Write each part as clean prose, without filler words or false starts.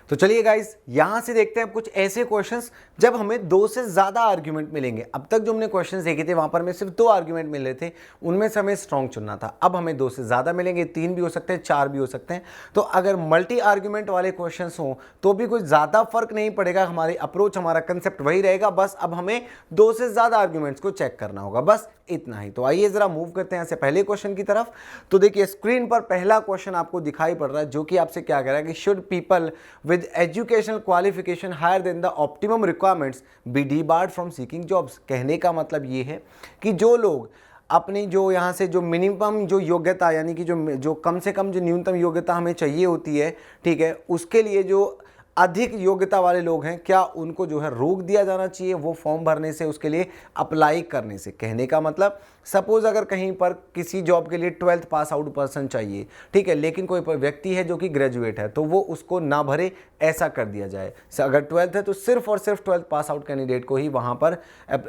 तो चलिए गाइस, यहां से देखते हैं कुछ ऐसे क्वेश्चंस जब हमें दो से ज्यादा आर्ग्यूमेंट मिलेंगे। अब तक जो हमने क्वेश्चंस देखे थे वहां पर हमें सिर्फ दो आर्ग्यूमेंट मिल रहे थे, उनमें से हमें स्ट्रॉन्ग चुनना था। अब हमें दो से ज्यादा मिलेंगे, तीन भी हो सकते हैं, चार भी हो सकते हैं। तो अगर मल्टी आर्ग्यूमेंट वाले क्वेश्चंस हो तो भी कुछ ज्यादा फर्क नहीं पड़ेगा, हमारी अप्रोच, हमारा कंसेप्ट वही रहेगा। बस अब हमें दो से ज्यादा आर्ग्यूमेंट्स को चेक करना होगा, बस इतना ही। तो आइए जरा मूव करते हैं पहले क्वेश्चन की तरफ। तो देखिए स्क्रीन पर पहला क्वेश्चन आपको दिखाई पड़ रहा है, जो कि आपसे क्या कह रहा है कि should people with educational qualification higher than the optimum requirements be debarred from seeking jobs. कहने का मतलब ये है कि जो लोग अपनी जो यहाँ से जो मिनिमम जो योग्यता, यानी कि जो कम से कम जो न्यूनतम योग्यता हमें चाहिए होती है, ठीक है, उसके लिए जो अधिक योग्यता वाले लोग हैं, क्या उनको जो है रोक दिया जाना चाहिए वो फॉर्म भरने से, उसके लिए अप्लाई करने से। कहने का मतलब सपोज अगर कहीं पर किसी जॉब के लिए 12th पास आउट पर्सन चाहिए, ठीक है, लेकिन कोई व्यक्ति है जो कि ग्रेजुएट है, तो वो उसको ना भरे, ऐसा कर दिया जाए। अगर 12th है तो सिर्फ और सिर्फ 12th पास आउट कैंडिडेट को ही वहां पर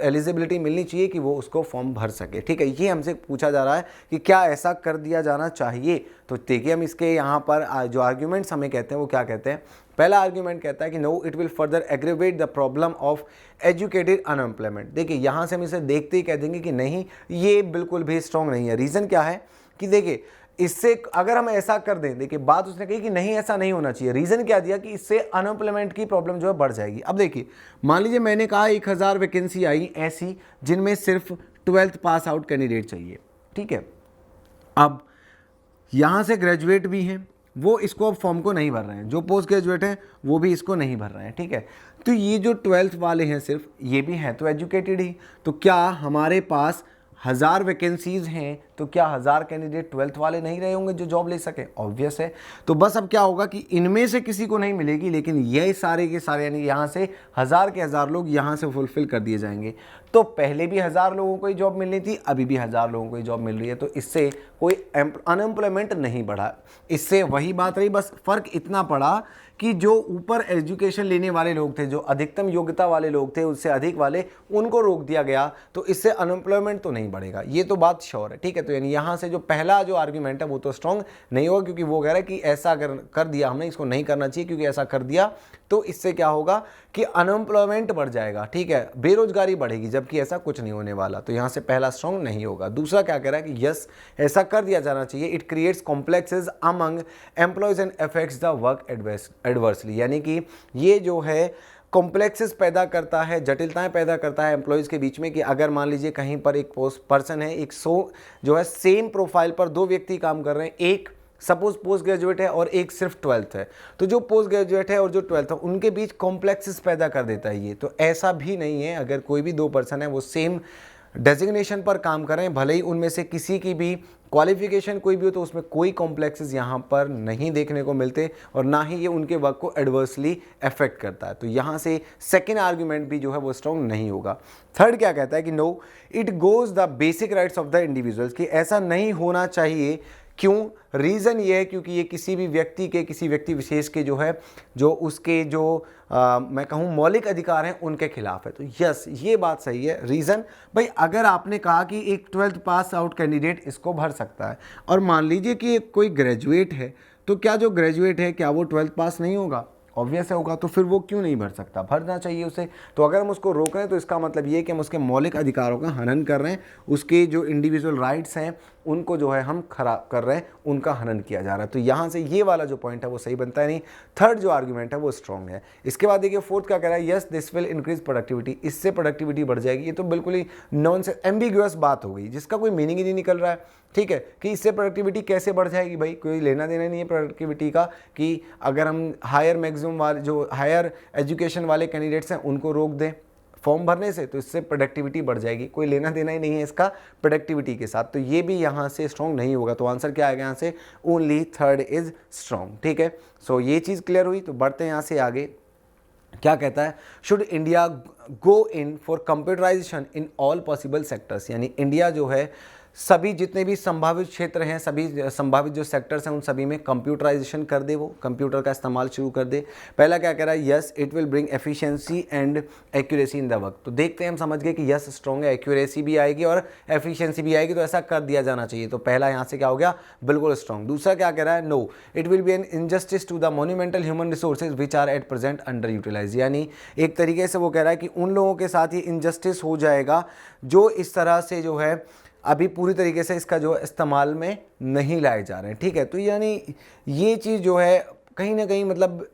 एलिजिबिलिटी मिलनी चाहिए कि वो उसको फॉर्म भर सके। ठीक है, ये हमसे पूछा जा रहा है कि क्या ऐसा कर दिया जाना चाहिए। तो देखिए हम इसके यहाँ पर जो आर्ग्यूमेंट्स हमें कहते हैं वो क्या कहते हैं। पहला आर्ग्यूमेंट कहता है कि no it will further aggravate the problem of educated unemployment. देखिए यहाँ से हम इसे देखते ही कह देंगे कि नहीं, ये बिल्कुल भी स्ट्रॉन्ग नहीं है। रीज़न क्या है कि देखिए इससे अगर हम ऐसा कर दें, देखिए बात उसने कही कि नहीं ऐसा नहीं होना चाहिए। रीज़न क्या दिया कि इससे अनएम्प्लॉयमेंट की प्रॉब्लम जो है बढ़ जाएगी। अब देखिए मान लीजिए मैंने कहा 1000 वैकेंसी आई ऐसी जिनमें सिर्फ 12th पास आउट कैंडिडेट चाहिए, ठीक है। अब यहाँ से ग्रेजुएट भी हैं, वो इसको अब फॉर्म को नहीं भर रहे हैं, जो पोस्ट ग्रेजुएट हैं वो भी इसको नहीं भर रहे हैं, ठीक है। तो ये जो 12th वाले हैं सिर्फ, ये भी हैं तो एजुकेटेड ही। तो क्या हमारे पास 1000 वैकेंसीज हैं तो क्या 1000 कैंडिडेट 12th वाले नहीं रहे होंगे जो जॉब ले सके? ऑब्वियस है। तो बस अब क्या होगा कि इनमें से किसी को नहीं मिलेगी, लेकिन ये सारे के सारे यानी यहाँ से 1000 के 1000 लोग यहाँ से फुलफिल कर दिए जाएंगे। तो पहले भी 1000 लोगों को ही जॉब मिलनी थी, अभी भी 1000 लोगों को ही जॉब मिल रही है, तो इससे कोई अनएम्प्लॉयमेंट नहीं बढ़ा। इससे वही बात रही, बस फर्क इतना पड़ा कि जो ऊपर एजुकेशन लेने वाले लोग थे, जो अधिकतम योग्यता वाले लोग थे, उससे अधिक वाले, उनको रोक दिया गया। तो इससे अनएम्प्लॉयमेंट तो नहीं बढ़ेगा, ये तो बात श्योर है, ठीक है। तो यानी यहाँ से जो पहला जो आर्ग्यूमेंट है वो तो स्ट्रॉन्ग नहीं होगा, क्योंकि वो कह रहा है कि ऐसा कर दिया हमने, इसको नहीं करना चाहिए, क्योंकि ऐसा कर दिया तो इससे क्या होगा कि अनएम्प्लॉयमेंट बढ़ जाएगा, ठीक है, बेरोजगारी बढ़ेगी, जबकि ऐसा कुछ नहीं होने वाला। तो यहाँ से पहला स्ट्रॉन्ग नहीं होगा। दूसरा क्या कह रहा है कि यस ऐसा कर दिया जाना चाहिए, it creates complexes among employees and affects the work adversely. यानी कि ये जो है कॉम्प्लेक्सेस पैदा करता है, जटिलताएं पैदा करता है एम्प्लॉयज़ के बीच में। कि अगर मान लीजिए कहीं पर एक पर्सन है, एक जो है सेम प्रोफाइल पर दो व्यक्ति काम कर रहे हैं, एक सपोज पोस्ट ग्रेजुएट है और एक सिर्फ 12th है, तो जो पोस्ट ग्रेजुएट है और जो 12th है उनके बीच कॉम्प्लेक्सेस पैदा कर देता है ये। तो ऐसा भी नहीं है, अगर कोई भी दो पर्सन है वो सेम डेजिग्नेशन पर काम कर रहे हैं, भले ही उनमें से किसी की भी क्वालिफिकेशन कोई भी हो, तो उसमें कोई कॉम्प्लेक्सेस यहाँ पर नहीं देखने को मिलते, और ना ही ये उनके वर्क को एडवर्सली अफेक्ट करता है। तो यहाँ से सेकेंड आर्ग्यूमेंट भी जो है वो स्ट्रॉन्ग नहीं होगा। थर्ड क्या कहता है कि no it goes the basic rights of the individuals, कि ऐसा नहीं होना चाहिए। क्यों? रीज़न ये है क्योंकि ये किसी भी व्यक्ति के, किसी व्यक्ति विशेष के जो है, जो उसके जो मैं कहूँ मौलिक अधिकार हैं उनके खिलाफ है। तो यस ये बात सही है। रीज़न भाई, अगर आपने कहा कि एक 12th पास आउट कैंडिडेट इसको भर सकता है, और मान लीजिए कि कोई ग्रेजुएट है, तो क्या जो ग्रेजुएट है क्या वो 12th पास नहीं होगा? ऑब्वियस होगा। तो फिर वो क्यों नहीं भर सकता? भरना चाहिए उसे। तो अगर हम उसको रोक रहे हैं तो इसका मतलब ये है कि हम उसके मौलिक अधिकारों का हनन कर रहे हैं, उसके जो इंडिविजुअल राइट्स हैं उनको जो है हम खराब कर रहे हैं, उनका हनन किया जा रहा है। तो यहाँ से ये वाला जो पॉइंट है वो सही बनता है नहीं। थर्ड जो आर्ग्यूमेंट है वो स्ट्रॉन्ग है। इसके बाद देखिए फोर्थ क्या कह रहा है, yes this will increase productivity, इससे प्रोडक्टिविटी बढ़ जाएगी। ये तो बिल्कुल ही नॉनसेंस एम्बिगुअस बात हो गई, जिसका कोई मीनिंग ही नहीं निकल रहा है, ठीक है, कि इससे प्रोडक्टिविटी कैसे बढ़ जाएगी। भाई कोई लेना देना नहीं है प्रोडक्टिविटी का, कि अगर हम हायर मैक्सिमम वाले जो हायर एजुकेशन वाले कैंडिडेट्स हैं उनको रोक दें फॉर्म भरने से, तो इससे प्रोडक्टिविटी बढ़ जाएगी। कोई लेना देना ही नहीं है इसका प्रोडक्टिविटी के साथ। तो ये भी यहाँ से स्ट्रॉन्ग नहीं होगा। तो आंसर क्या आएगा यहाँ से? ओनली थर्ड इज स्ट्रॉन्ग, ठीक है। सो ये चीज़ क्लियर हुई। तो बढ़ते हैं यहाँ से आगे। क्या कहता है, should India go in for computerisation in all possible sectors, यानी इंडिया जो है सभी जितने भी संभावित क्षेत्र हैं, सभी संभावित जो सेक्टर्स हैं, उन सभी में कंप्यूटराइजेशन कर दे, वो कंप्यूटर का इस्तेमाल शुरू कर दे। पहला क्या कह रहा है, yes it will bring efficiency and accuracy in the work. तो देखते हैं, हम समझ गए कि यस स्ट्रॉन्ग है, एक्यूरेसी भी आएगी और एफिशिएंसी भी आएगी, तो ऐसा कर दिया जाना चाहिए। तो पहला यहाँ से क्या हो गया, बिल्कुल स्ट्रॉन्ग। दूसरा क्या कह रहा है, no it will be an injustice to the monumental human resources which are at present under utilise. यानी एक तरीके से वो कह रहा है कि उन लोगों के साथ ये इनजस्टिस हो जाएगा जो इस तरह से जो है अभी पूरी तरीके से इसका जो इस्तेमाल में नहीं लाए जा रहे हैं। ठीक है, तो यानी ये चीज़ जो है कहीं ना कहीं मतलब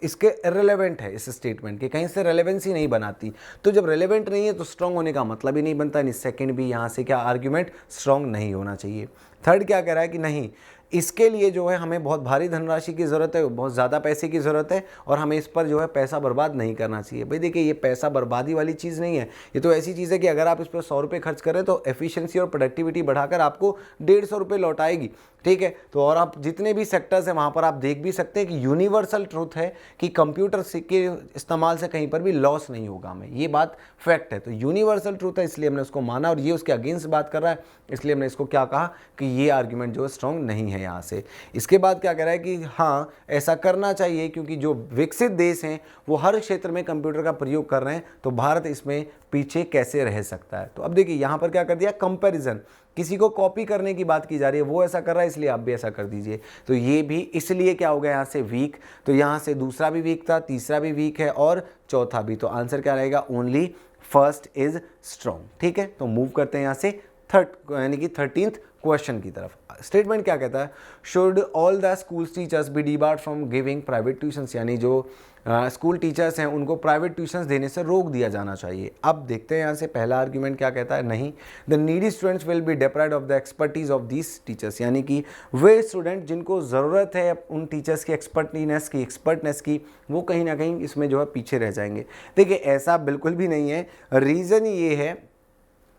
इसके इररिलेवेंट है, इस स्टेटमेंट के कहीं से रेलेवेंसी नहीं बनाती। तो जब रेलेवेंट नहीं है तो स्ट्रॉन्ग होने का मतलब ही नहीं बनता। यानी सेकंड भी यहाँ से क्या आर्ग्यूमेंट स्ट्रॉन्ग नहीं होना चाहिए। थर्ड क्या कह रहा है कि नहीं, इसके लिए जो है हमें बहुत भारी धनराशि की ज़रूरत है, बहुत ज़्यादा पैसे की ज़रूरत है और हमें इस पर जो है पैसा बर्बाद नहीं करना चाहिए। भाई देखिए, ये पैसा बर्बादी वाली चीज़ नहीं है, ये तो ऐसी चीज़ है कि अगर आप इस पर 100 रुपये खर्च करें तो एफिशिएंसी और प्रोडक्टिविटी बढ़ाकर आपको 150 रुपये लौटाएगी। ठीक है, तो और आप जितने भी सेक्टर्स हैं वहाँ पर आप देख भी सकते हैं कि यूनिवर्सल ट्रूथ है कि कंप्यूटर के इस्तेमाल से कहीं पर भी लॉस नहीं होगा हमें, ये बात फैक्ट है। तो यूनिवर्सल ट्रूथ है, इसलिए हमने उसको माना और ये उसके अगेंस्ट बात कर रहा है, इसलिए हमने इसको क्या कहा कि ये आर्ग्यूमेंट जो है स्ट्रॉन्ग नहीं है यहाँ से। इसके बाद क्या कह रहा है कि हाँ ऐसा करना चाहिए क्योंकि जो विकसित देश हैं वो हर क्षेत्र में कंप्यूटर का प्रयोग कर रहे हैं, तो भारत इसमें पीछे कैसे रह सकता है। तो अब देखिए यहाँ पर क्या कर दिया, कंपैरिजन, किसी को कॉपी करने की बात की जा रही है, वो ऐसा कर रहा है इसलिए आप भी ऐसा कर दीजिए। तो ये भी इसलिए क्या हो गया यहाँ से वीक, तो यहाँ से दूसरा भी वीक था, तीसरा भी वीक है और चौथा भी। तो आंसर क्या रहेगा, ओनली फर्स्ट इज स्ट्रॉन्ग। ठीक है, तो मूव करते हैं यहाँ से थर्ड यानी कि 13th क्वेश्चन की तरफ। स्टेटमेंट क्या कहता है, should all the school teachers be debarred from giving private tuitions, यानी जो स्कूल टीचर्स हैं उनको प्राइवेट ट्यूशंस देने से रोक दिया जाना चाहिए। अब देखते हैं यहाँ से पहला आर्ग्यूमेंट क्या कहता है, नहीं, the needy students will be deprived of the expertise of these teachers, यानी कि वे स्टूडेंट जिनको ज़रूरत है उन टीचर्स की एक्सपर्टनेस की, वो कहीं ना कहीं इसमें जो है पीछे रह जाएंगे। देखिए ऐसा बिल्कुल भी नहीं है, रीज़न ये है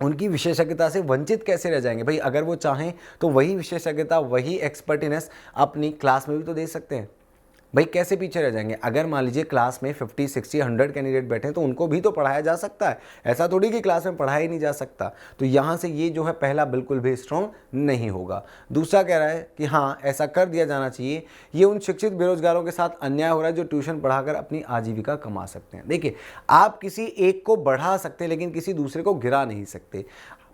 उनकी विशेषज्ञता से वंचित कैसे रह जाएंगे। भाई अगर वो चाहें तो वही विशेषज्ञता, वही एक्सपर्टीनेस अपनी क्लास में भी तो दे सकते हैं। भाई कैसे पीछे रह जाएंगे, अगर मान लीजिए क्लास में 50, 60, 100 कैंडिडेट बैठे हैं तो उनको भी तो पढ़ाया जा सकता है, ऐसा थोड़ी कि क्लास में पढ़ाया ही नहीं जा सकता। तो यहाँ से ये जो है पहला बिल्कुल भी स्ट्रॉन्ग नहीं होगा। दूसरा कह रहा है कि हाँ ऐसा कर दिया जाना चाहिए, ये उन शिक्षित बेरोजगारों के साथ अन्याय हो रहा है जो ट्यूशन पढ़ाकर अपनी आजीविका कमा सकते हैं। देखिए आप किसी एक को बढ़ा सकते हैं लेकिन किसी दूसरे को गिरा नहीं सकते।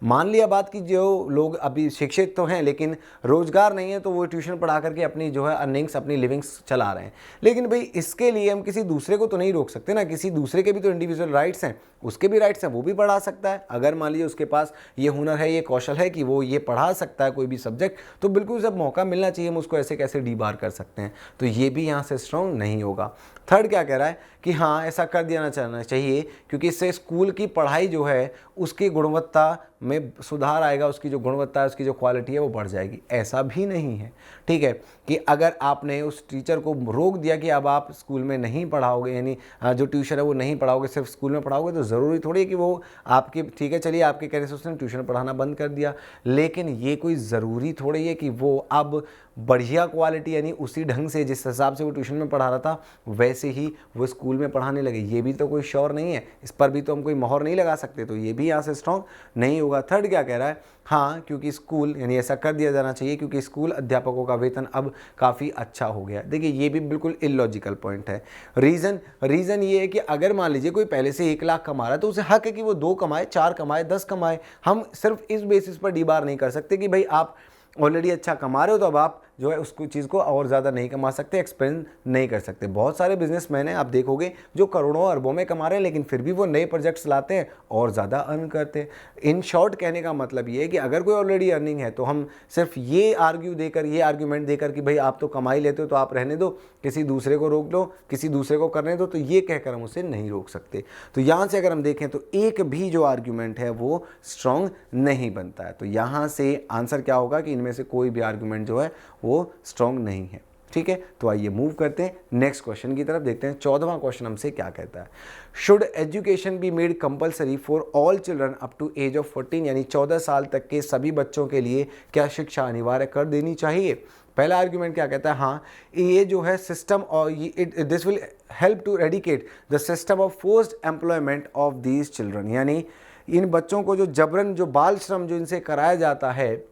मान लिया बात कि जो लोग अभी शिक्षित तो हैं लेकिन रोजगार नहीं है, तो वो ट्यूशन पढ़ा करके अपनी जो है अर्निंग्स, अपनी लिविंग्स चला रहे हैं। लेकिन भाई इसके लिए हम किसी दूसरे को तो नहीं रोक सकते ना, किसी दूसरे के भी तो इंडिविजुअल राइट्स हैं, उसके भी राइट्स हैं, वो भी पढ़ा सकता है। अगर मान लीजिए उसके पास ये हुनर है, ये कौशल है कि वो ये पढ़ा सकता है कोई भी सब्जेक्ट, तो बिल्कुल सब मौका मिलना चाहिए, हम उसको ऐसे कैसे डीबार कर सकते हैं। तो ये भी यहाँ से स्ट्रॉन्ग नहीं होगा। थर्ड क्या कह रहा है कि हाँ ऐसा कर देना चाहिए क्योंकि इससे स्कूल की पढ़ाई जो है उसकी गुणवत्ता में सुधार आएगा, उसकी जो गुणवत्ता है, उसकी जो क्वालिटी है वो बढ़ जाएगी। ऐसा भी नहीं है। ठीक है, कि अगर आपने उस टीचर को रोक दिया कि अब आप स्कूल में नहीं पढ़ाओगे, यानी जो ट्यूशन है वो नहीं पढ़ाओगे, सिर्फ स्कूल में पढ़ाओगे, तो ज़रूरी थोड़ी है कि वो आपके, ठीक है चलिए आपके कहने से उसने ट्यूशन पढ़ाना बंद कर दिया, लेकिन ये कोई ज़रूरी थोड़ी है कि वो अब बढ़िया क्वालिटी यानी उसी ढंग से जिस हिसाब से वो ट्यूशन में पढ़ा रहा था वैसे ही वो स्कूल में पढ़ाने लगे। ये भी तो कोई श्योर नहीं है, इस पर भी तो हम कोई मोहर नहीं लगा सकते, तो ये भी यहाँ से स्ट्रॉन्ग नहीं होगा। थर्ड क्या कह रहा है, हाँ क्योंकि स्कूल यानी ऐसा कर दिया जाना चाहिए क्योंकि स्कूल अध्यापकों का वेतन अब काफ़ी अच्छा हो गया। देखिए ये भी बिल्कुल इलॉजिकल पॉइंट है। रीज़न ये है कि अगर मान लीजिए कोई पहले से 1 लाख कमा रहा है तो उसे हक है कि वो 2 कमाए, 4 कमाए, 10 कमाए। हम सिर्फ इस बेसिस पर डीबार नहीं कर सकते कि भाई आप ऑलरेडी अच्छा कमा रहे हो तो अब आप जो है उसको चीज़ को और ज़्यादा नहीं कमा सकते, एक्सपेंड नहीं कर सकते। बहुत सारे बिजनेसमैन हैं आप देखोगे जो करोड़ों अरबों में कमा रहे हैं लेकिन फिर भी वो नए प्रोजेक्ट्स लाते हैं और ज़्यादा अर्न करते हैं। इन शॉर्ट कहने का मतलब ये है कि अगर कोई ऑलरेडी अर्निंग है तो हम सिर्फ ये आर्ग्यूमेंट देकर कि भाई आप तो कमा ही लेते हो तो आप रहने दो, किसी दूसरे को रोक लो, किसी दूसरे को करने दो, तो ये कहकर हम उसे नहीं रोक सकते। तो यहाँ से अगर हम देखें तो एक भी जो आर्ग्यूमेंट है वो स्ट्रॉन्ग नहीं बनता है। तो यहाँ से आंसर क्या होगा कि इनमें से कोई भी आर्ग्यूमेंट जो है वो स्ट्रॉन्ग नहीं है। ठीक है, तो आइए मूव करते हैं नेक्स्ट क्वेश्चन की तरफ, देखते हैं 14वां क्वेश्चन हमसे क्या कहता है। Should education be made compulsory for all children up to age of 14, यानी 14 साल तक के सभी बच्चों के लिए क्या शिक्षा अनिवार्य कर देनी चाहिए। पहला आर्ग्यूमेंट क्या कहता है, हाँ ये जो है सिस्टम और this will help to eradicate the system of forced employment of these children, यानी इन बच्चों को जो जबरन जो बाल श्रम जो इनसे कराया जाता है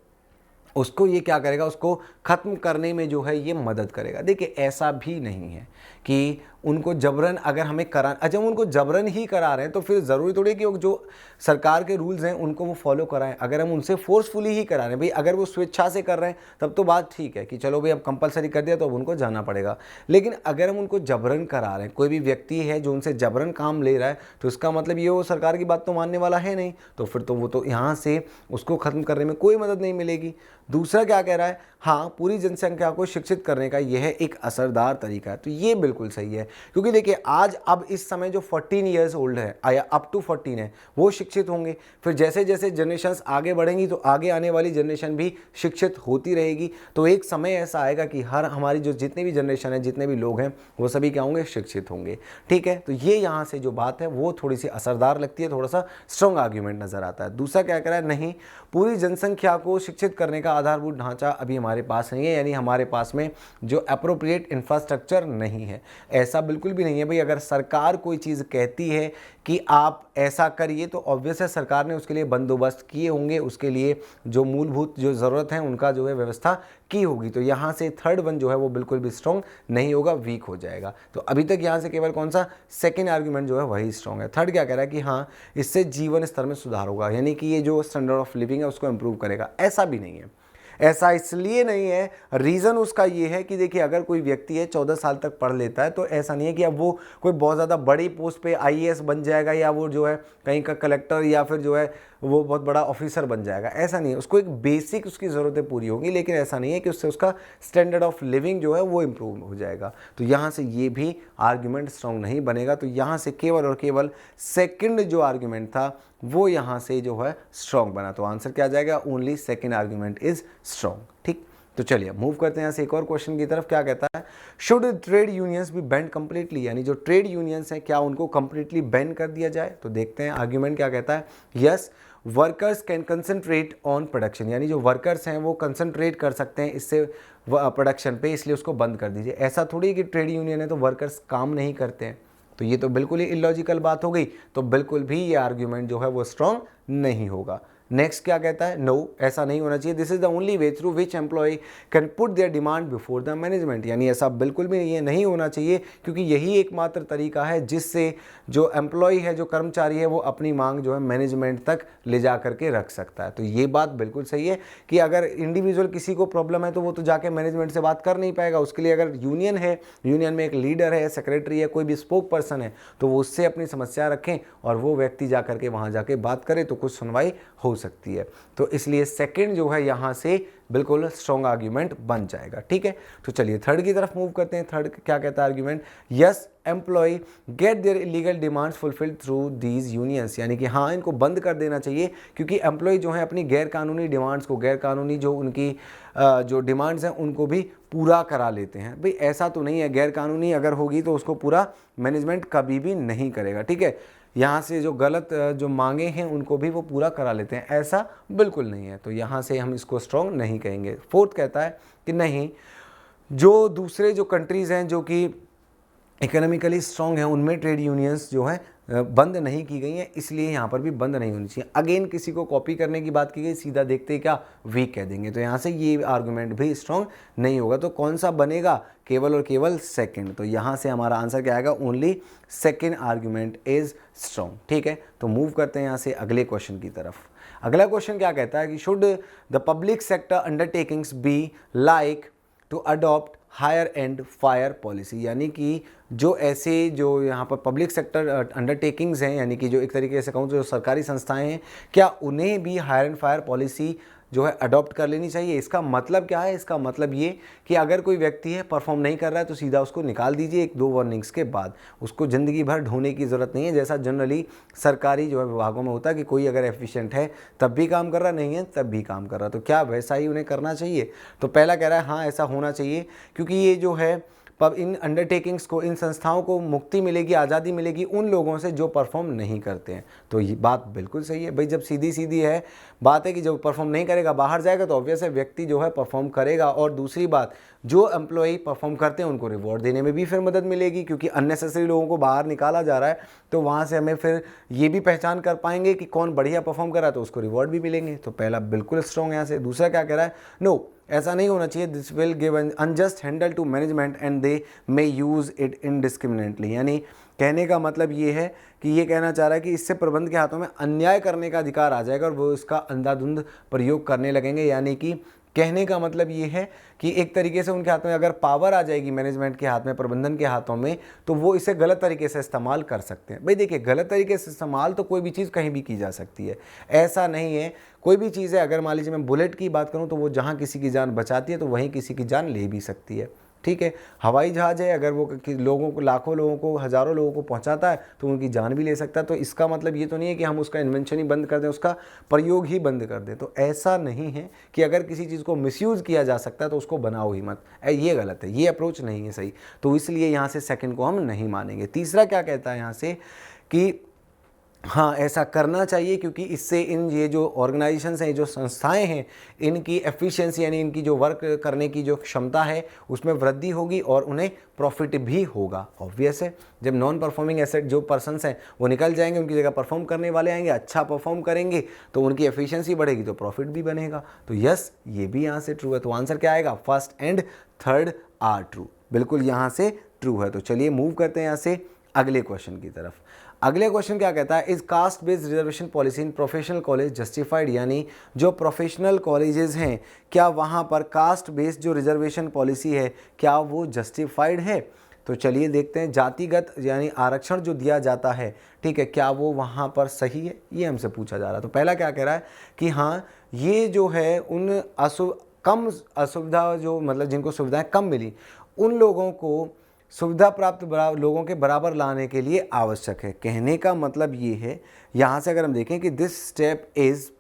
उसको ये क्या करेगा, उसको ख़त्म करने में जो है ये मदद करेगा। देखिए ऐसा भी नहीं है कि उनको जबरन अगर हमें करा, अच्छा उनको जबरन ही करा रहे हैं तो फिर ज़रूरी थोड़ी कि जो सरकार के रूल्स हैं उनको वो फॉलो कराएं। अगर हम उनसे फोर्सफुली ही करा रहे हैं, भाई अगर वो स्वेच्छा से कर रहे हैं तब तो बात ठीक है कि चलो भाई अब कंपलसरी कर दिया तो अब उनको जाना पड़ेगा। लेकिन अगर हम उनको जबरन करा रहे हैं, कोई भी व्यक्ति है जो उनसे जबरन काम ले रहा है, तो इसका मतलब ये वो सरकार की बात तो मानने वाला है नहीं, तो फिर तो वो तो यहाँ से उसको ख़त्म करने में कोई मदद नहीं मिलेगी। दूसरा क्या कह रहा है, हाँ पूरी जनसंख्या को शिक्षित करने का यह एक असरदार तरीका है, तो ये बिल्कुल सही है। क्योंकि देखिए आज अब इस समय जो 14 ईयर्स ओल्ड है या अप टू 14 है वो शिक्षित होंगे, फिर जैसे जैसे जनरेशन्स आगे बढ़ेंगी तो आगे आने वाली जनरेशन भी शिक्षित होती रहेगी। तो एक समय ऐसा आएगा कि हर हमारी जो जितनी भी जनरेशन है, जितने भी लोग हैं, वो सभी क्या होंगे, शिक्षित होंगे। ठीक है, तो ये यहाँ से जो बात है वो थोड़ी सी असरदार लगती है, थोड़ा सा स्ट्रॉन्ग आर्ग्यूमेंट नजर आता है। दूसरा क्या कह रहा है, नहीं पूरी जनसंख्या को शिक्षित करने का आधारभूत ढांचा अभी हमारे पास नहीं है, यानी हमारे पास में जो अप्रोप्रिएट इंफ्रास्ट्रक्चर नहीं है। ऐसा बिल्कुल भी नहीं है भाई, अगर सरकार कोई चीज़ कहती है कि आप ऐसा करिए तो ऑब्वियस है सरकार ने उसके लिए बंदोबस्त किए होंगे, उसके लिए जो मूलभूत जो ज़रूरत है उनका जो है व्यवस्था की होगी। तो यहाँ से थर्ड वन जो है वो बिल्कुल भी स्ट्रॉन्ग नहीं होगा, वीक हो जाएगा। तो अभी तक यहाँ से केवल कौन सा सेकेंड आर्ग्यूमेंट जो है वही स्ट्रॉन्ग है। थर्ड क्या कह रहा है कि हाँ इससे जीवन स्तर में सुधार होगा, यानी कि ये जो स्टैंडर्ड ऑफ लिविंग है उसको इम्प्रूव करेगा। ऐसा भी नहीं है, ऐसा इसलिए नहीं है, रीज़न उसका ये है कि देखिए अगर कोई व्यक्ति है 14 साल तक पढ़ लेता है तो ऐसा नहीं है कि अब वो कोई बहुत ज़्यादा बड़ी पोस्ट पे आईएएस बन जाएगा या वो जो है कहीं का कलेक्टर या फिर जो है वो बहुत बड़ा ऑफिसर बन जाएगा। ऐसा नहीं है, उसको एक बेसिक उसकी ज़रूरतें पूरी होंगी, लेकिन ऐसा नहीं है कि उससे उसका स्टैंडर्ड ऑफ लिविंग जो है वो इम्प्रूव हो जाएगा। तो यहाँ से ये भी आर्ग्यूमेंट स्ट्रॉन्ग नहीं बनेगा। तो यहाँ से केवल और केवल सेकंड जो आर्ग्यूमेंट था वो यहाँ से जो है स्ट्रॉन्ग बना। तो आंसर क्या आ जाएगा, only second argument is strong. ठीक, तो चलिए मूव करते हैं यहाँ से एक और क्वेश्चन की तरफ। क्या कहता है, should trade unions B ban completely, यानी जो ट्रेड यूनियंस हैं क्या उनको कंप्लीटली बैन कर दिया जाए। तो देखते हैं आर्ग्यूमेंट क्या कहता है। Yes, workers can concentrate on production, यानी जो वर्कर्स हैं वो कंसंट्रेट कर सकते हैं इससे प्रोडक्शन पे, इसलिए उसको बंद कर दीजिए। ऐसा थोड़ी कि ट्रेड यूनियन है तो वर्कर्स काम नहीं करते हैं, तो ये तो बिल्कुल ही इलॉजिकल बात हो गई। तो बिल्कुल भी ये आर्ग्यूमेंट जो है वो स्ट्रॉन्ग नहीं होगा। नेक्स्ट क्या कहता है, नो ऐसा नहीं होना चाहिए। This is the only way through which employ can put their demand before the management, यानी ऐसा बिल्कुल भी ये नहीं होना चाहिए, क्योंकि यही एकमात्र तरीका है जिससे जो एम्प्लॉय है, जो कर्मचारी है, वो अपनी मांग जो है मैनेजमेंट तक ले जा करके रख सकता है। तो ये बात बिल्कुल सही है कि अगर इंडिविजुअल किसी को प्रॉब्लम है तो वो तो जाके मैनेजमेंट से बात कर नहीं पाएगा। उसके लिए अगर यूनियन है, यूनियन में एक लीडर है, सेक्रेटरी है, कोई भी स्पोक पर्सन है, तो वो उससे अपनी समस्या रखें और वो व्यक्ति जा करके वहाँ जाके बात करे तो कुछ सुनवाई हो सकती है। तो इसलिए सेकंड जो है यहाँ से बिल्कुल स्ट्रॉन्ग आर्ग्यूमेंट बन जाएगा। ठीक है, तो चलिए थर्ड की तरफ मूव करते हैं। थर्ड क्या कहता है argument, yes employ get their illegal demands fulfilled through these unions, यानी कि हाँ इनको बंद कर देना चाहिए, क्योंकि एम्प्लॉय जो है अपनी गैर कानूनी डिमांड्स को, गैर कानूनी जो उनकी जो डिमांड्स हैं उनको भी पूरा करा लेते हैं। भाई ऐसा तो नहीं है, गैर कानूनी अगर होगी तो उसको पूरा मैनेजमेंट कभी भी नहीं करेगा। ठीक है, यहाँ से जो गलत जो मांगे हैं उनको भी वो पूरा करा लेते हैं, ऐसा बिल्कुल नहीं है। तो यहाँ से हम इसको स्ट्रॉन्ग नहीं कहेंगे। फोर्थ कहता है कि नहीं, जो दूसरे जो कंट्रीज़ हैं जो कि इकोनॉमिकली स्ट्रॉन्ग हैं उनमें ट्रेड यूनियंस जो है बंद नहीं की गई हैं, इसलिए यहाँ पर भी बंद नहीं होनी चाहिए। अगेन किसी को कॉपी करने की बात की गई, सीधा देखते ही क्या वीक कह देंगे, तो यहाँ से ये आर्गुमेंट भी स्ट्रॉन्ग नहीं होगा। तो कौन सा बनेगा, केवल और केवल सेकंड। तो यहाँ से हमारा आंसर क्या आएगा, only second argument is strong. ठीक है, तो मूव करते हैं यहाँ से अगले क्वेश्चन की तरफ। अगला क्वेश्चन क्या कहता है कि should the public sector undertakings be like to adopt hire and fire policy, यानी कि जो ऐसे जो यहाँ पर पब्लिक सेक्टर अंडरटेकिंग्स हैं, यानी कि जो एक तरीके से कहूँ जो सरकारी संस्थाएं हैं, क्या उन्हें भी हायर एंड फायर पॉलिसी जो है अडॉप्ट कर लेनी चाहिए। इसका मतलब क्या है, इसका मतलब ये कि अगर कोई व्यक्ति है परफॉर्म नहीं कर रहा है तो सीधा उसको निकाल दीजिए 1-2 वार्निंग्स के बाद, उसको ज़िंदगी भर ढूंढने की ज़रूरत नहीं है, जैसा जनरली सरकारी जो है विभागों में होता है कि कोई अगर एफिशिएंट है तब भी काम कर रहा, नहीं है तब भी काम कर रहा, तो क्या वैसा ही उन्हें करना चाहिए। तो पहला कह रहा है हाँ ऐसा होना चाहिए, क्योंकि ये जो है इन अंडरटेकिंग्स को, इन संस्थाओं को मुक्ति मिलेगी, आज़ादी मिलेगी उन लोगों से जो परफॉर्म नहीं करते हैं। तो ये बात बिल्कुल सही है भाई, जब सीधी सीधी है बात है कि जब परफॉर्म नहीं करेगा बाहर जाएगा तो ऑब्वियस है व्यक्ति जो है परफॉर्म करेगा। और दूसरी बात, जो एम्प्लॉई परफॉर्म करते हैं उनको रिवॉर्ड देने में भी फिर मदद मिलेगी, क्योंकि अननेसेसरी लोगों को बाहर निकाला जा रहा है तो वहाँ से हमें फिर ये भी पहचान कर पाएंगे कि कौन बढ़िया परफॉर्म कर रहा है, तो उसको रिवॉर्ड भी मिलेंगे। तो पहला बिल्कुल स्ट्रॉन्ग यहाँ से। दूसरा क्या कह रहा है, नो ऐसा नहीं होना चाहिए, this will give an unjust handle to management and they may use it indiscriminately. यानी कहने का मतलब ये है कि ये कहना चाह रहा है कि इससे प्रबंध के हाथों में अन्याय करने का अधिकार आ जाएगा और वो इसका अंधाधुंध प्रयोग करने लगेंगे। यानी कि कहने का मतलब ये है कि एक तरीके से उनके हाथ में अगर पावर आ जाएगी मैनेजमेंट के हाथ में, प्रबंधन के हाथों में, तो वो इसे गलत तरीके से इस्तेमाल कर सकते हैं। भाई देखिए, गलत तरीके से इस्तेमाल तो कोई भी चीज़ कहीं भी की जा सकती है, ऐसा नहीं है। कोई भी चीज़ है, अगर मान लीजिए मैं बुलेट की बात करूँ तो वो जहाँ किसी की जान बचाती है तो वहीं किसी की जान ले भी सकती है, ठीक है। हवाई जहाज़ है, अगर वो लोगों को, लाखों लोगों को, हज़ारों लोगों को पहुंचाता है तो उनकी जान भी ले सकता है। तो इसका मतलब ये तो नहीं है कि हम उसका इन्वेंशन ही बंद कर दें, उसका प्रयोग ही बंद कर दें। तो ऐसा नहीं है कि अगर किसी चीज़ को मिसयूज़ किया जा सकता है तो उसको बनाओ ही मत, ये गलत है, ये अप्रोच नहीं है सही। तो इसलिए यहाँ से सेकंड को हम नहीं मानेंगे। तीसरा क्या कहता है यहाँ से कि हाँ ऐसा करना चाहिए, क्योंकि इससे ये जो ऑर्गेनाइजेशंस हैं, जो संस्थाएं हैं, इनकी एफिशिएंसी यानी इनकी जो वर्क करने की जो क्षमता है उसमें वृद्धि होगी और उन्हें प्रॉफिट भी होगा। ऑब्वियस है, जब नॉन परफॉर्मिंग एसेट जो पर्सन्स हैं वो निकल जाएंगे, उनकी जगह परफॉर्म करने वाले आएंगे, अच्छा परफॉर्म करेंगे तो उनकी एफिशिएंसी बढ़ेगी तो प्रॉफिट भी बनेगा। तो यस, ये भी यहाँ से ट्रू है। तो आंसर क्या आएगा, first and third are true, बिल्कुल यहाँ से ट्रू है। तो चलिए मूव करते हैं यहाँ से अगले क्वेश्चन की तरफ। अगले क्वेश्चन क्या कहता है, is caste based reservation policy in professional college justified. यानी जो प्रोफेशनल कॉलेजेस हैं, क्या वहाँ पर कास्ट बेस्ड जो रिजर्वेशन पॉलिसी है क्या वो जस्टिफाइड है। तो चलिए देखते हैं, जातिगत यानी आरक्षण जो दिया जाता है, ठीक है, क्या वो वहाँ पर सही है, ये हमसे पूछा जा रहा है। तो पहला क्या कह रहा है कि हाँ ये जो है उन कम असुविधा, जो मतलब जिनको सुविधाएं कम मिली, उन लोगों को सुविधा प्राप्त लोगों के बराबर लाने के लिए आवश्यक है। कहने का मतलब ये है, यहाँ से अगर हम देखें कि this step is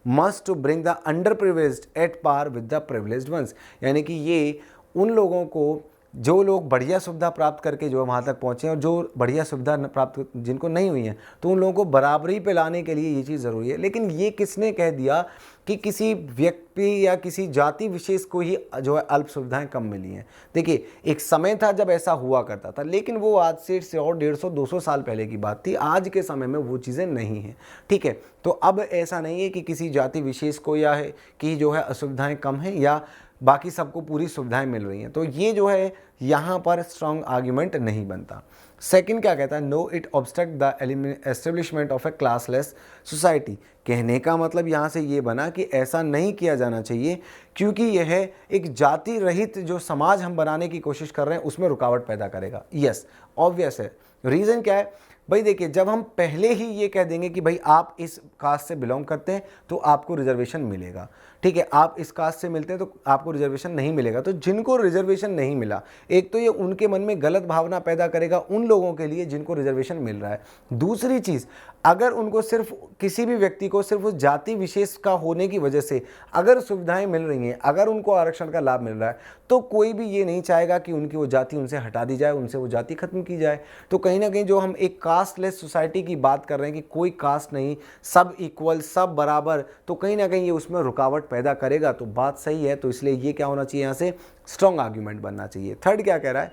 must to bring the under privileged at par with the privileged ones. यानी कि ये उन लोगों को, जो लोग बढ़िया सुविधा प्राप्त करके जो वहाँ तक पहुँचे और जो बढ़िया सुविधा प्राप्त जिनको नहीं हुई है, तो उन लोगों को बराबरी पे लाने के लिए ये चीज़ ज़रूरी है। लेकिन ये किसने कह दिया कि किसी व्यक्ति या किसी जाति विशेष को ही जो है अल्प सुविधाएं कम मिली हैं। देखिए, एक समय था जब ऐसा हुआ करता था, लेकिन वो आज से और 150-200 साल पहले की बात थी। आज के समय में वो चीज़ें नहीं हैं, ठीक है। तो अब ऐसा नहीं है कि किसी जाति विशेष को या है कि जो है असुविधाएं कम हैं या बाकी सबको पूरी सुविधाएं मिल रही हैं। तो ये जो है यहाँ पर स्ट्रॉन्ग आर्ग्यूमेंट नहीं बनता। सेकंड क्या कहता है, no it obstruct the establishment of a classless society. कहने का मतलब यहाँ से ये बना कि ऐसा नहीं किया जाना चाहिए, क्योंकि यह एक जाति रहित जो समाज हम बनाने की कोशिश कर रहे हैं उसमें रुकावट पैदा करेगा। यस, ऑब्वियस है। रीज़न क्या है भाई, देखिए, जब हम पहले ही ये कह देंगे कि भाई आप इस कास्ट से बिलोंग करते हैं तो आपको रिजर्वेशन मिलेगा, ठीक है, आप इस कास्ट से मिलते हैं तो आपको रिजर्वेशन नहीं मिलेगा, तो जिनको रिजर्वेशन नहीं मिला, एक तो ये उनके मन में गलत भावना पैदा करेगा उन लोगों के लिए जिनको रिजर्वेशन मिल रहा है। दूसरी चीज़, अगर उनको सिर्फ किसी भी व्यक्ति को सिर्फ उस जाति विशेष का होने की वजह से अगर सुविधाएं मिल रही हैं, अगर उनको आरक्षण का लाभ मिल रहा है, तो कोई भी ये नहीं चाहेगा कि उनकी वो जाति उनसे हटा दी जाए, उनसे वो जाति खत्म की जाए। तो कहीं ना कहीं जो हम एक कास्टलेस सोसाइटी की बात कर रहे हैं कि कोई कास्ट नहीं, सब इक्वल, सब बराबर, तो कहीं ना कहीं ये उसमें रुकावट पैदा करेगा। तो बात सही है, तो इसलिए ये क्या होना चाहिए, यहाँ से स्ट्रॉन्ग आर्ग्यूमेंट बनना चाहिए। थर्ड क्या कह रहा है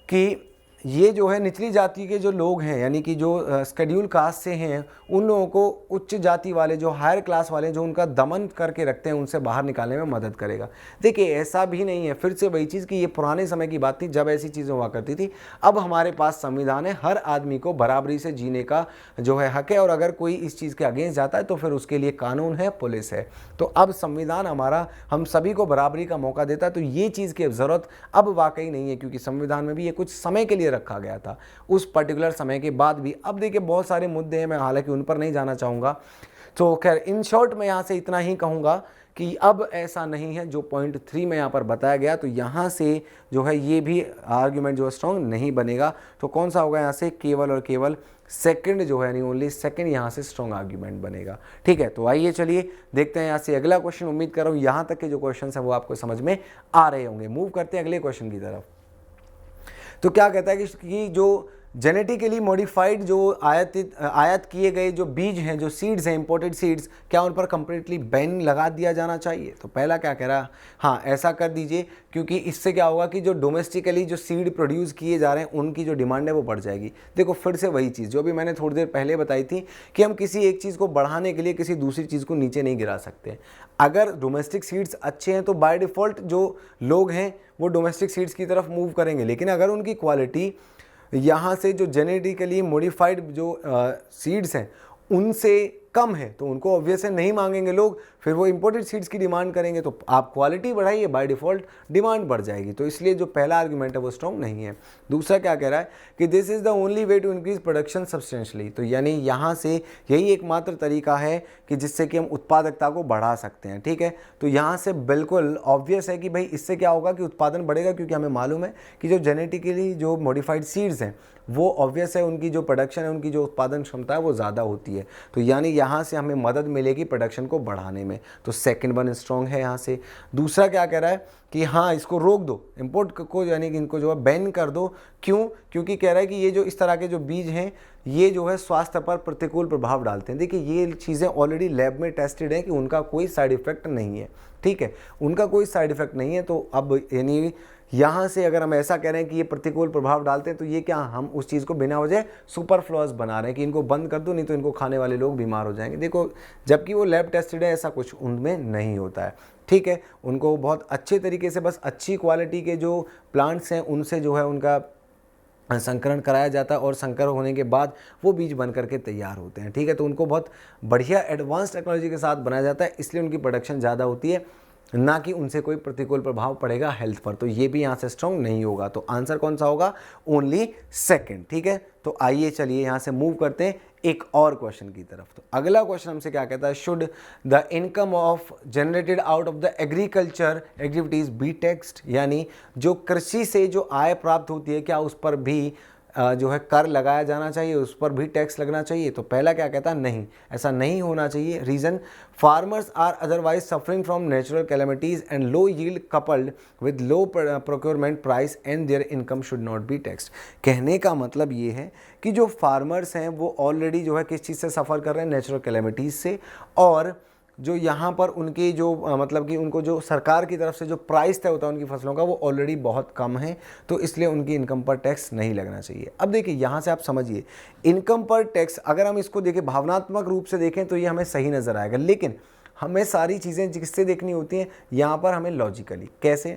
कि ये जो है निचली जाति के जो लोग हैं, यानी कि जो शेड्यूल कास्ट से हैं, उन लोगों को उच्च जाति वाले जो हायर क्लास वाले जो उनका दमन करके रखते हैं उनसे बाहर निकालने में मदद करेगा। देखिए, ऐसा भी नहीं है, फिर से वही चीज़ कि ये पुराने समय की बात थी जब ऐसी चीज़ें हुआ करती थी। अब हमारे पास संविधान है, हर आदमी को बराबरी से जीने का जो है हक है, और अगर कोई इस चीज़ के अगेंस्ट जाता है तो फिर उसके लिए कानून है, पुलिस है। तो अब संविधान हमारा हम सभी को बराबरी का मौका देता है। तो ये चीज़ की ज़रूरत अब वाकई नहीं है, क्योंकि संविधान में भी ये कुछ समय के लिए रखा गया था, उस पर्टिकुलर समय के बाद भी। अब देखिए, बहुत सारे मुद्दे हैं, मैं हालांकि उन पर नहीं जाना चाहूँगा। तो खैर, इन शॉर्ट मैं यहाँ से इतना ही कहूँगा कि अब ऐसा नहीं है, जो पॉइंट 3 में यहाँ पर बताया गया, तो यहाँ से जो है ये भी आर्ग्यूमेंट जो है स्ट्रॉन्ग नहीं बनेगा। तो कौन सा होगा यहाँ से, केवल और केवल सेकंड जो है, यानी ओनली सेकंड यहाँ से स्ट्रॉन्ग आर्ग्यूमेंट बनेगा। ठीक है, तो आइए चलिए देखते हैं यहाँ से अगला क्वेश्चन। उम्मीद कर रहा हूँ यहाँ तक के जो क्वेश्चन है वो आपको समझ में आ रहे होंगे। मूव करते हैं अगले क्वेश्चन की तरफ। तो क्या कहता है कि जो जेनेटिकली मॉडिफाइड जो आयात किए गए जो बीज हैं, जो सीड्स हैं, इंपोर्टेड सीड्स, क्या उन पर कंप्लीटली बैन लगा दिया जाना चाहिए? तो पहला क्या कह रहा है, हाँ ऐसा कर दीजिए, क्योंकि इससे क्या होगा कि जो डोमेस्टिकली जो सीड प्रोड्यूस किए जा रहे हैं उनकी जो डिमांड है वो बढ़ जाएगी। देखो फिर से वही चीज़ जो भी मैंने थोड़ी देर पहले बताई थी कि हम किसी एक चीज़ को बढ़ाने के लिए किसी दूसरी चीज़ को नीचे नहीं गिरा सकते। अगर डोमेस्टिक सीड्स अच्छे हैं तो बाय डिफ़ॉल्ट जो लोग हैं वो डोमेस्टिक सीड्स की तरफ मूव करेंगे, लेकिन अगर उनकी क्वालिटी यहाँ से जो जेनेटिकली मॉडिफाइड जो सीड्स हैं उनसे कम है तो उनको ऑब्वियस है नहीं मांगेंगे लोग, फिर वो इंपोर्टेड सीड्स की डिमांड करेंगे। तो आप क्वालिटी बढ़ाइए, बाय डिफ़ॉल्ट डिमांड बढ़ जाएगी। तो इसलिए जो पहला आर्गुमेंट है वो स्ट्रॉन्ग नहीं है। दूसरा क्या कह रहा है कि this is the only way to increase production substantially, तो यानी यहाँ से यही एकमात्र तरीका है कि जिससे कि हम उत्पादकता को बढ़ा सकते हैं। ठीक है, तो यहाँ से बिल्कुल ऑब्वियस है कि भाई इससे क्या होगा कि उत्पादन बढ़ेगा, क्योंकि हमें मालूम है कि जो जेनेटिकली जो मॉडिफाइड सीड्स हैं वो ऑब्वियस है उनकी जो प्रोडक्शन है, उनकी जो उत्पादन क्षमता है वो ज़्यादा होती है। तो यानी यहाँ से हमें मदद मिलेगी प्रोडक्शन को बढ़ाने में। तो सेकंड वन स्ट्रॉन्ग है यहाँ से। दूसरा क्या कह रहा है कि हाँ इसको रोक दो, इंपोर्ट को यानी कि इनको जो है बैन कर दो। क्यों? क्योंकि कह रहा है कि ये जो इस तरह के जो बीज हैं ये जो है स्वास्थ्य पर प्रतिकूल प्रभाव डालते हैं। देखिए ये चीज़ें ऑलरेडी लैब में टेस्टेड हैं कि उनका कोई साइड इफेक्ट नहीं है। ठीक है, उनका कोई साइड इफेक्ट नहीं है। तो अब यानी यहाँ से अगर हम ऐसा कह रहे हैं कि ये प्रतिकूल प्रभाव डालते हैं तो ये क्या हम उस चीज़ को बिना वजह सुपरफ्लूअस बना रहे हैं कि इनको बंद कर दो, नहीं तो इनको खाने वाले लोग बीमार हो जाएंगे। देखो जबकि वो लैब टेस्टेड है, ऐसा कुछ उनमें नहीं होता है। ठीक है, उनको बहुत अच्छे तरीके से बस अच्छी क्वालिटी के जो प्लांट्स हैं उनसे जो है उनका संकरण कराया जाता है और संकर होने के बाद वो बीज बन करके तैयार होते हैं। ठीक है, तो उनको बहुत बढ़िया एडवांस टेक्नोलॉजी के साथ बनाया जाता है, इसलिए उनकी प्रोडक्शन ज़्यादा होती है, ना कि उनसे कोई प्रतिकूल प्रभाव पड़ेगा हेल्थ पर। तो ये भी यहाँ से स्ट्रॉन्ग नहीं होगा। तो आंसर कौन सा होगा? Only second. ठीक है, तो आइए चलिए यहाँ से मूव करते हैं एक और क्वेश्चन की तरफ। तो अगला क्वेश्चन हमसे क्या कहता है, should the income of generated out of the agriculture activities B taxed, यानी जो कृषि से जो आय प्राप्त होती है क्या उस पर भी जो है कर लगाया जाना चाहिए, उस पर भी टैक्स लगना चाहिए? तो पहला क्या कहता है, नहीं, ऐसा नहीं होना चाहिए। Reason, farmers are otherwise suffering from natural calamities and low yield coupled with low procurement price and their income should not be taxed. कहने का मतलब ये है कि जो फार्मर्स हैं वो ऑलरेडी जो है किस चीज़ से सफ़र कर रहे हैं, नेचुरल कैलेमिटीज़ से, और जो यहाँ पर उनकी जो मतलब कि उनको जो सरकार की तरफ से जो प्राइस तय होता है उनकी फसलों का वो ऑलरेडी बहुत कम है, तो इसलिए उनकी इनकम पर टैक्स नहीं लगना चाहिए। अब देखिए यहाँ से आप समझिए, इनकम पर टैक्स अगर हम इसको देखें भावनात्मक रूप से देखें तो ये हमें सही नज़र आएगा, लेकिन हमें सारी चीज़ें किससे देखनी होती हैं, यहाँ पर हमें लॉजिकली। कैसे?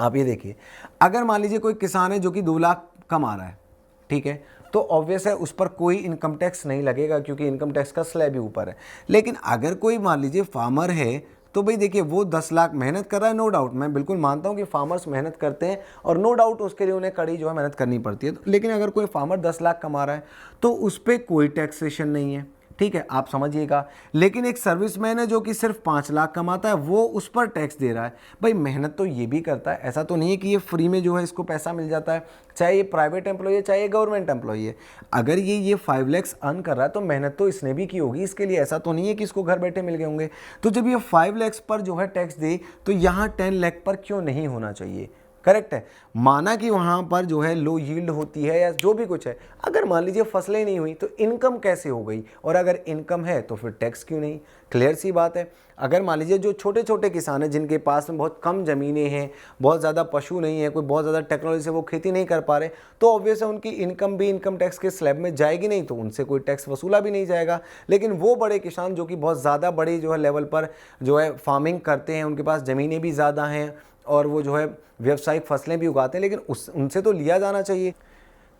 आप ये देखिए, अगर मान लीजिए कोई किसान है जो कि 2 लाख कमा रहा है, ठीक है, तो ऑब्वियस है उस पर कोई इनकम टैक्स नहीं लगेगा क्योंकि इनकम टैक्स का स्लैब ही ऊपर है। लेकिन अगर कोई मान लीजिए फार्मर है तो भाई देखिए वो 10 लाख मेहनत कर रहा है, नो डाउट, मैं बिल्कुल मानता हूँ कि फार्मर्स मेहनत करते हैं और नो डाउट उसके लिए उन्हें कड़ी जो है मेहनत करनी पड़ती है। लेकिन अगर कोई फार्मर 10 लाख कमा रहा है तो उस पर कोई टैक्सेशन नहीं है। ठीक है, आप समझिएगा। लेकिन एक सर्विसमैन है जो कि सिर्फ 5 लाख कमाता है, वो उस पर टैक्स दे रहा है। भाई मेहनत तो ये भी करता है, ऐसा तो नहीं है कि ये फ्री में जो है इसको पैसा मिल जाता है, चाहे ये प्राइवेट एम्प्लॉय है चाहे ये गवर्नमेंट एम्प्लॉय है। अगर ये 5 लाख अर्न कर रहा है तो मेहनत तो इसने भी की होगी इसके लिए, ऐसा तो नहीं है कि इसको घर बैठे मिल गए होंगे। तो जब ये 5 लाख पर जो है टैक्स दे तो यहाँ 10 लाख पर क्यों नहीं होना चाहिए? करेक्ट है। माना कि वहाँ पर जो है लो यील्ड होती है या जो भी कुछ है, अगर मान लीजिए फसलें नहीं हुई तो इनकम कैसे हो गई, और अगर इनकम है तो फिर टैक्स क्यों नहीं? क्लियर सी बात है। अगर मान लीजिए जो छोटे छोटे किसान हैं जिनके पास में बहुत कम ज़मीनें हैं, बहुत ज़्यादा पशु नहीं है, कोई बहुत ज़्यादा टेक्नोलॉजी से वो खेती नहीं कर पा रहे, तो ऑब्वियस है उनकी इनकम भी इनकम टैक्स के स्लैब में जाएगी नहीं, तो उनसे कोई टैक्स वसूला भी नहीं जाएगा। लेकिन वो बड़े किसान जो कि बहुत ज़्यादा बड़े जो है लेवल पर जो है फार्मिंग करते हैं, उनके पास ज़मीनें भी ज़्यादा हैं और वो जो है व्यावसायिक फसलें भी उगाते हैं, लेकिन उनसे तो लिया जाना चाहिए।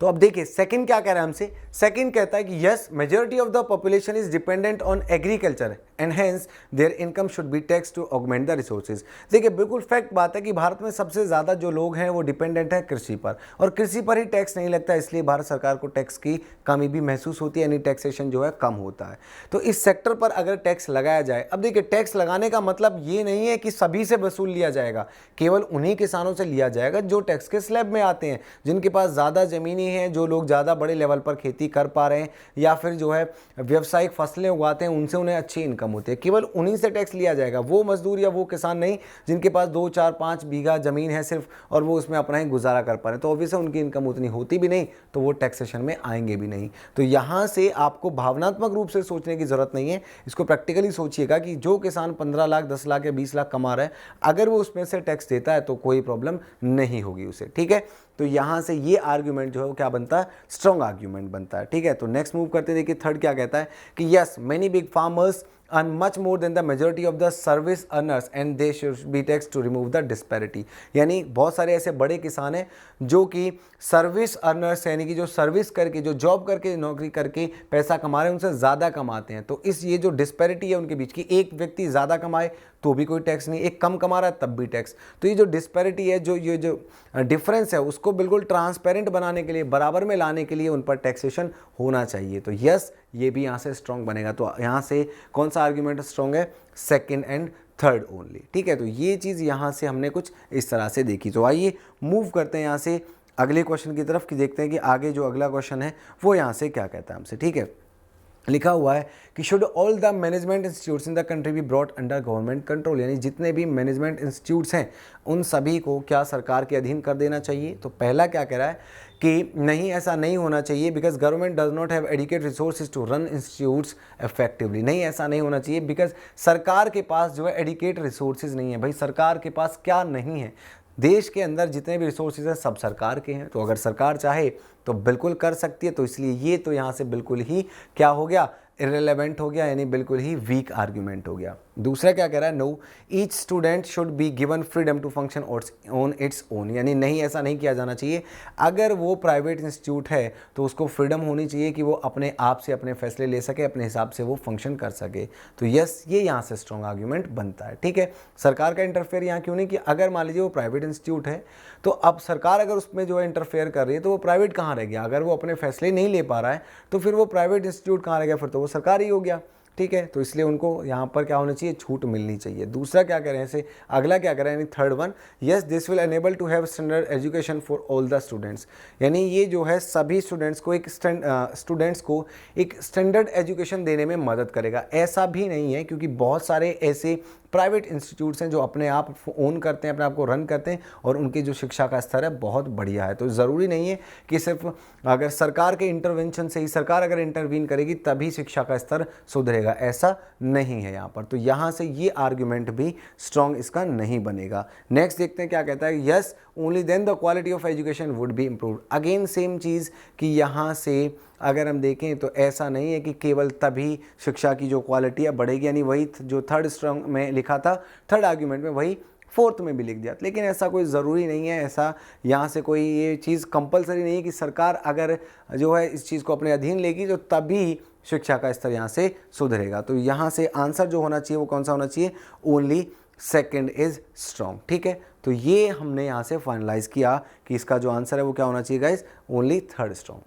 तो अब देखिए सेकंड क्या कह रहा है हमसे, सेकंड कहता है कि yes majority of the population is dependent on agriculture and hence their income should be tax to augment the resources. देखिए बिल्कुल फैक्ट बात है कि भारत में सबसे ज़्यादा जो लोग हैं वो डिपेंडेंट है कृषि पर, और कृषि पर ही टैक्स नहीं लगता, इसलिए भारत सरकार को टैक्स की कमी भी महसूस होती है, यानी टैक्सेशन जो है कम होता है। तो इस सेक्टर पर अगर टैक्स लगाया जाए, अब देखिए टैक्स लगाने का मतलब ये नहीं है कि सभी से वसूल लिया जाएगा, केवल उन्हीं किसानों से लिया जाएगा जो टैक्स के स्लैब में आते हैं, जिनके पास ज़्यादा ज़मीनें हैं, जो लोग ज़्यादा बड़े लेवल पर खेती कर पा रहे हैं या फिर जो है व्यावसायिक फसलें उगाते हैं, उनसे उन्हें अच्छी इनकम इनकम होती है, केवल उन्हीं से टैक्स लिया जाएगा। वो मजदूर या वो किसान नहीं जिनके पास 2, 4, 5 बीघा ज़मीन है सिर्फ और वो उसमें अपना ही गुजारा कर पा रहे हैं, तो ऑब्वियसली उनकी इनकम उतनी होती भी नहीं, तो वो टैक्सेशन में आएंगे भी नहीं। तो यहाँ से आपको भावनात्मक रूप से सोचने की ज़रूरत नहीं है, इसको प्रैक्टिकली सोचिएगा कि जो किसान 15 लाख, 10 लाख या 20 लाख कमा रहा है, अगर वो उसमें से टैक्स देता है तो कोई प्रॉब्लम नहीं होगी उसे, ठीक है। तो यहाँ से ये आर्ग्यूमेंट जो है वो क्या बनता है, स्ट्रॉन्ग आर्ग्यूमेंट बनता है, ठीक है। तो नेक्स्ट मूव करते देखिए, थर्ड क्या कहता है कि yes many big farmers earn much more than the majority of the service earners and they should be taxed to remove the disparity। यानी बहुत सारे ऐसे बड़े किसान हैं जो कि सर्विस अर्नर्स यानी कि जो सर्विस करके, जो जॉब करके, नौकरी करके पैसा कमा रहे हैं उनसे ज़्यादा कमाते हैं। तो इस ये जो डिस्पैरिटी है उनके बीच की, एक व्यक्ति ज़्यादा कमाए तो भी कोई टैक्स नहीं, एक कम कमा रहा है तब भी टैक्स। तो ये जो डिस्पैरिटी है, जो ये जो डिफरेंस है, उसको बिल्कुल ट्रांसपेरेंट बनाने के लिए, बराबर में लाने के लिए उन पर टैक्सेशन होना चाहिए। तो यस ये भी यहाँ से स्ट्रॉन्ग बनेगा। तो यहाँ से कौन सा आर्ग्यूमेंट स्ट्रॉन्ग है, सेकंड एंड थर्ड ओनली, ठीक है। तो ये चीज़ यहाँ से हमने कुछ इस तरह से देखी। तो आइए मूव करते हैं यहाँ से अगले क्वेश्चन की तरफ कि देखते हैं कि आगे जो अगला क्वेश्चन है वो यहाँ से क्या कहता है हमसे, ठीक है। लिखा हुआ है कि should all the management institutes in the country be brought under government control, यानी जितने भी मैनेजमेंट इंस्टीट्यूट्स हैं उन सभी को क्या सरकार के अधीन कर देना चाहिए। तो पहला क्या कह रहा है कि नहीं, ऐसा नहीं होना चाहिए, because government does not have adequate resources to run institutes effectively. नहीं, ऐसा नहीं होना चाहिए बिकॉज सरकार के पास जो है एडिकेट रिसोर्सेज नहीं है। भाई सरकार के पास क्या नहीं है, देश के अंदर जितने भी रिसोर्सेज हैं सब सरकार के हैं। तो अगर सरकार चाहे तो बिल्कुल कर सकती है। तो इसलिए ये तो यहाँ से बिल्कुल ही क्या हो गया, इररिलेवेंट हो गया, यानी बिल्कुल ही वीक आर्ग्यूमेंट हो गया। दूसरा क्या कह रहा है, no each student should be given freedom to function on its own, यानी नहीं, ऐसा नहीं किया जाना चाहिए। अगर वो प्राइवेट इंस्टीट्यूट है तो उसको फ्रीडम होनी चाहिए कि वो अपने आप से अपने फैसले ले सके, अपने हिसाब से वो फंक्शन कर सके। तो यस ये यहाँ से स्ट्रॉन्ग आर्ग्यूमेंट बनता है, ठीक है। सरकार का इंटरफेयर यहाँ क्यों नहीं, कि अगर मान लीजिए वो प्राइवेट इंस्टीट्यूट है तो अब सरकार अगर उसमें जो है इंटरफेयर कर रही है तो वो प्राइवेट कहाँ रह गया। अगर वो अपने फैसले नहीं ले पा रहा है तो फिर वो प्राइवेट इंस्टीट्यूट कहाँ रह गया, फिर तो वो सरकार ही हो गया, ठीक है। तो इसलिए उनको यहाँ पर क्या होना चाहिए, छूट मिलनी चाहिए। दूसरा क्या कह रहे हैं, इसे अगला क्या कह रहे हैं, यानी third one, yes this will enable to have standard education for all the students, यानी ये जो है सभी स्टूडेंट्स को एक स्टैंडर्ड एजुकेशन देने में मदद करेगा। ऐसा भी नहीं है, क्योंकि बहुत सारे ऐसे प्राइवेट इंस्टीट्यूट्स हैं जो अपने आप ओन करते हैं, अपने आप को रन करते हैं और उनकी जो शिक्षा का स्तर है बहुत बढ़िया है। तो ज़रूरी नहीं है कि सिर्फ अगर सरकार के इंटरवेंशन से ही, सरकार अगर इंटरवीन करेगी तभी शिक्षा का स्तर सुधरेगा, ऐसा नहीं है यहाँ पर। तो यहाँ से ये आर्ग्यूमेंट भी स्ट्रॉन्ग इसका नहीं बनेगा। नेक्स्ट देखते हैं क्या कहता है, yes only then the quality of education would be improved. Again same चीज़ कि यहाँ से अगर हम देखें तो ऐसा नहीं है कि केवल तभी शिक्षा की जो क्वालिटी है बढ़ेगी, यानी वही जो थर्ड स्ट्रॉन्ग में लिखा था, थर्ड आर्ग्यूमेंट में वही फोर्थ में भी लिख दिया। लेकिन ऐसा कोई ज़रूरी नहीं है, ऐसा यहाँ से कोई ये चीज़ कंपलसरी नहीं है कि सरकार अगर जो है इस चीज़ को अपने अधीन लेगी तो तभी शिक्षा का स्तर यहाँ से सुधरेगा। तो यहाँ से आंसर जो होना चाहिए वो कौन सा होना चाहिए, ओनली सेकंड इज स्ट्रॉन्ग, ठीक है। तो ये हमने यहाँ से फाइनलाइज किया कि इसका जो आंसर है वो क्या होना चाहिए गाइस, ओनली थर्ड स्ट्रॉन्ग।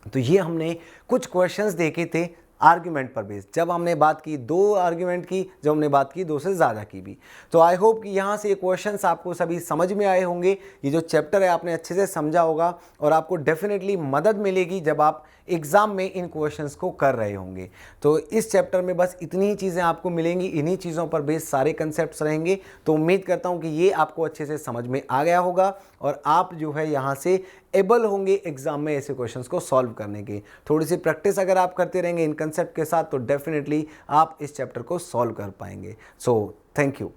तो ये हमने कुछ क्वेश्चंस देखे थे आर्ग्यूमेंट पर बेस्ड, जब हमने बात की 2 आर्ग्यूमेंट की, जब हमने बात की 2 से ज़्यादा की भी। तो आई होप कि यहाँ से ये क्वेश्चंस आपको सभी समझ में आए होंगे, ये जो चैप्टर है आपने अच्छे से समझा होगा और आपको डेफिनेटली मदद मिलेगी जब आप एग्ज़ाम में इन क्वेश्चंस को कर रहे होंगे। तो इस चैप्टर में बस इतनी ही चीज़ें आपको मिलेंगी, इन्हीं चीज़ों पर बेस्ड सारे कंसेप्ट्स रहेंगे। तो उम्मीद करता हूँ कि ये आपको अच्छे से समझ में आ गया होगा और आप जो है यहाँ से एबल होंगे एग्जाम में ऐसे क्वेश्चंस को सॉल्व करने के। थोड़ी सी प्रैक्टिस अगर आप करते रहेंगे इन कंसेप्ट के साथ तो डेफिनेटली आप इस चैप्टर को सॉल्व कर पाएंगे। So thank you.